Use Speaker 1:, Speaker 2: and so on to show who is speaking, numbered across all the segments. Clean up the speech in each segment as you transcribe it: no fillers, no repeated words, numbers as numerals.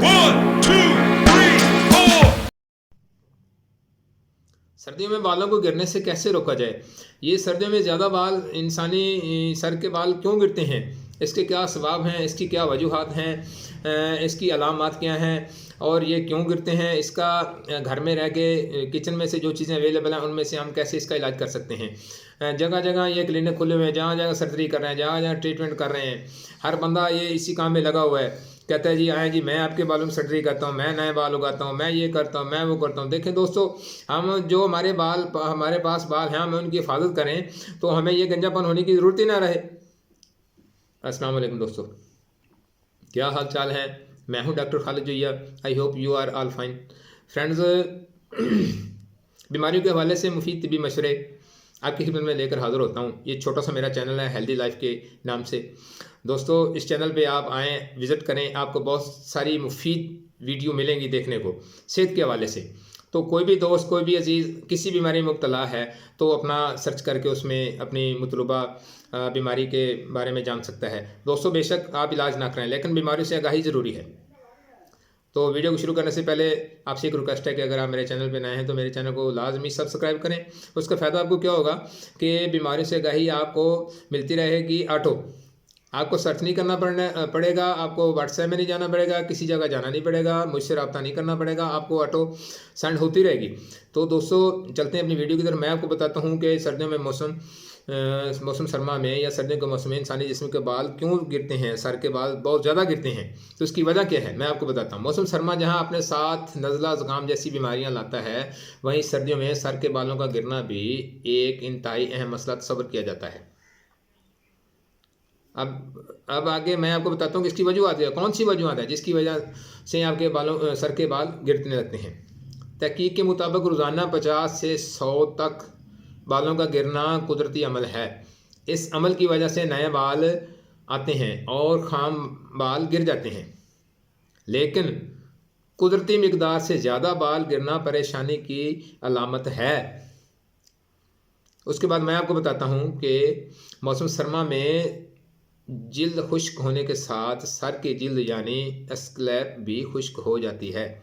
Speaker 1: 1, 2, 3, 4।
Speaker 2: सर्दियों में बालों को गिरने से कैसे रोका जाए? ये सर्दियों में ज़्यादा बाल इंसानी सर के बाल क्यों गिरते हैं? इसके क्या असबाब हैं? इसकी क्या वजूहात हैं? इसकी अलामात क्या हैं और ये क्यों गिरते हैं? इसका घर में रह के किचन में से जो चीज़ें अवेलेबल हैं उनमें से हम कैसे इसका इलाज कर सकते हैं? जगह जगह ये क्लिनिक खुले हुए हैं, जहाँ जगह सर्जरी कर रहे हैं, जहाँ जहाँ ट्रीटमेंट कर रहे हैं। हर बंदा ये इसी काम में लगा हुआ है, कहता है जी आए जी मैं आपके बालों में सर्जरी करता हूँ, मैं नए बाल उगाता हूँ, मैं ये करता हूँ, मैं वो करता हूँ। देखें दोस्तों, हम जो हमारे पास बाल हैं हमें उनकी हिफाजत करें तो हमें ये गंजापन होने की ज़रूरत ही ना रहे। अस्सलाम वालेकुम दोस्तों, क्या हाल चाल है? मैं हूं doctor Khalid Zoya. I hope you are all fine friends. बीमारियों के हवाले से मुफीद तिबी मशवरे आपकी खिदमत में लेकर हाज़िर होता हूं। ये छोटा सा मेरा चैनल है हेल्दी लाइफ के नाम से। दोस्तों, इस चैनल पे आप आएँ, विज़िट करें, आपको बहुत सारी मुफीद वीडियो मिलेंगी देखने को सेहत के हवाले से। तो कोई भी दोस्त, कोई भी अजीज़ किसी बीमारी में मुब्तला है तो अपना सर्च करके उसमें अपनी मतलूबा बीमारी के बारे में जान सकता है। दोस्तों, बेशक आप इलाज ना करें लेकिन बीमारियों से आगाही ज़रूरी है। तो वीडियो को शुरू करने से पहले आपसे एक रिक्वेस्ट है कि अगर आप मेरे चैनल पर नए हैं तो मेरे चैनल को लाजमी सब्सक्राइब करें। उसका फ़ायदा आपको क्या होगा कि बीमारियों से आगाही आपको मिलती रहेगी ऑटो। आपको सर्च नहीं करना पड़ेगा, आपको व्हाट्सएप में नहीं जाना पड़ेगा, किसी जगह जाना नहीं पड़ेगा, मुझसे रब्ता नहीं करना पड़ेगा, आपको ऑटो सेंड होती रहेगी। तो दोस्तों, चलते हैं अपनी वीडियो की तरफ। मैं आपको बताता हूँ कि सर्दियों में मौसम सरमा में या सर्दियों के मौसम में इंसानी जिस्म के बाल क्यों गिरते हैं, सर के बाल बहुत ज़्यादा गिरते हैं। तो इसकी वजह क्या है मैं आपको बताता हूँ। मौसम सरमा जहाँ अपने साथ नज़ला ज़ुकाम जैसी बीमारियाँ लाता है, वहीं सर्दियों में सर के बालों का गिरना भी एक इंतहाई अहम मसला तस्वर किया जाता है। अब आगे मैं आपको बताता हूँ कि इसकी वजूहत है, कौन सी वजूहत है जिसकी वजह से आपके सर के बाल गिरने लगते हैं। तहकीक के मुताबिक रोज़ाना 50 से 100 तक बालों का गिरना कुदरती अमल है। इस अमल की वजह से नए बाल आते हैं और खाम बाल गिर जाते हैं। लेकिन कुदरती मिकदार से ज़्यादा बाल गिरना परेशानी की अलामत है। उसके बाद मैं आपको बताता हूँ कि मौसम सरमा में जिल्द खुश्क होने के साथ सर की जिल्द यानी स्कैल्प भी खुश्क हो जाती है,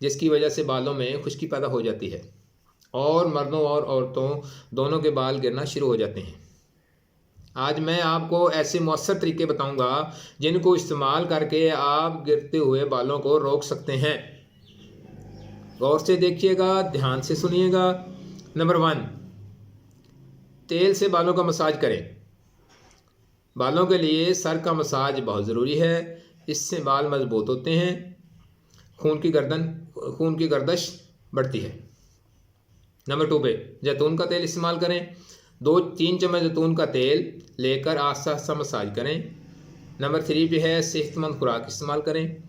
Speaker 2: जिसकी वजह से बालों में खुश्की पैदा हो जाती है और मर्दों और औरतों दोनों के बाल गिरना शुरू हो जाते हैं। आज मैं आपको ऐसे मौसर तरीके बताऊंगा जिनको इस्तेमाल करके आप गिरते हुए बालों को रोक सकते हैं। गौर से देखिएगा, ध्यान से सुनिएगा। नंबर 1, तेल से बालों का मसाज करें। बालों के लिए सर का मसाज बहुत ज़रूरी है, इससे बाल मजबूत होते हैं, खून की गर्दश बढ़ती है। नंबर 2 पे जैतून का तेल इस्तेमाल करें। 2-3 चम्मच जैतून का तेल लेकर आस्ता आस्ता मसाज करें। नंबर 3 पे है सेहतमंद खुराक इस्तेमाल करें।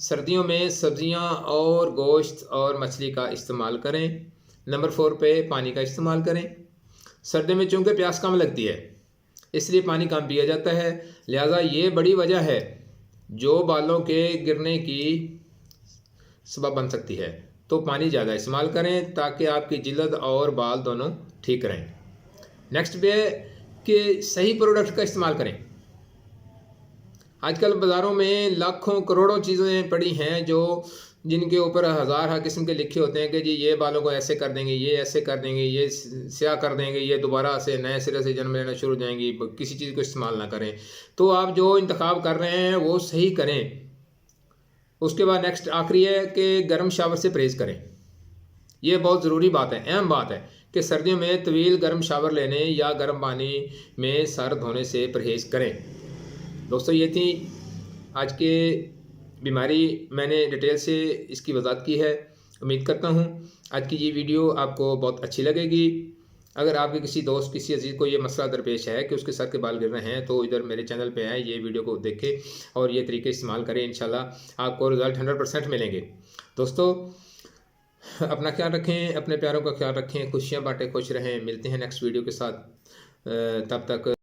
Speaker 2: सर्दियों में सब्जियां और गोश्त और मछली का इस्तेमाल करें। नंबर 4 पे पानी का इस्तेमाल करें। सर्दियों में चूँकि प्यास कम लगती है इसलिए पानी कम पिया जाता है, लिहाजा ये बड़ी वजह है जो बालों के गिरने की सबब बन सकती है। तो पानी ज़्यादा इस्तेमाल करें ताकि आपकी जिल्द और बाल दोनों ठीक रहें। नेक्स्ट पे है कि सही प्रोडक्ट का इस्तेमाल करें। आजकल बाज़ारों में लाखों करोड़ों चीज़ें पड़ी हैं जो जिनके ऊपर हज़ार किस्म के लिखे होते हैं कि जी ये बालों को ऐसे कर देंगे, ये ऐसे कर देंगे, ये स्याह कर देंगे, ये दोबारा से नए सिरे से जन्म लेना शुरू हो जाएंगी। किसी चीज़ को इस्तेमाल ना करें। तो आप जो इंतखाब कर रहे हैं वो सही करें। उसके बाद नेक्स्ट आखिरी है कि गर्म शावर से परहेज़ करें। ये बहुत ज़रूरी बात है, अहम बात है कि सर्दियों में तवील गर्म शावर लेने या गर्म पानी में सर धोने से परहेज़ करें। दोस्तों, ये थी आज के बीमारी, मैंने डिटेल से इसकी वजाहत की है। उम्मीद करता हूँ आज की ये वीडियो आपको बहुत अच्छी लगेगी। अगर आपके किसी दोस्त, किसी अजीज़ को ये मसला दरपेश है कि उसके सर के बाल गिर रहे हैं तो इधर मेरे चैनल पे आए, ये वीडियो को देखें और ये तरीके इस्तेमाल करें। इंशाल्लाह आपको रिज़ल्ट 100% मिलेंगे। दोस्तों, अपना ख्याल रखें, अपने प्यारों का ख्याल रखें, खुशियाँ बांटें, खुश रहें। मिलते हैं नेक्स्ट वीडियो के साथ, तब तक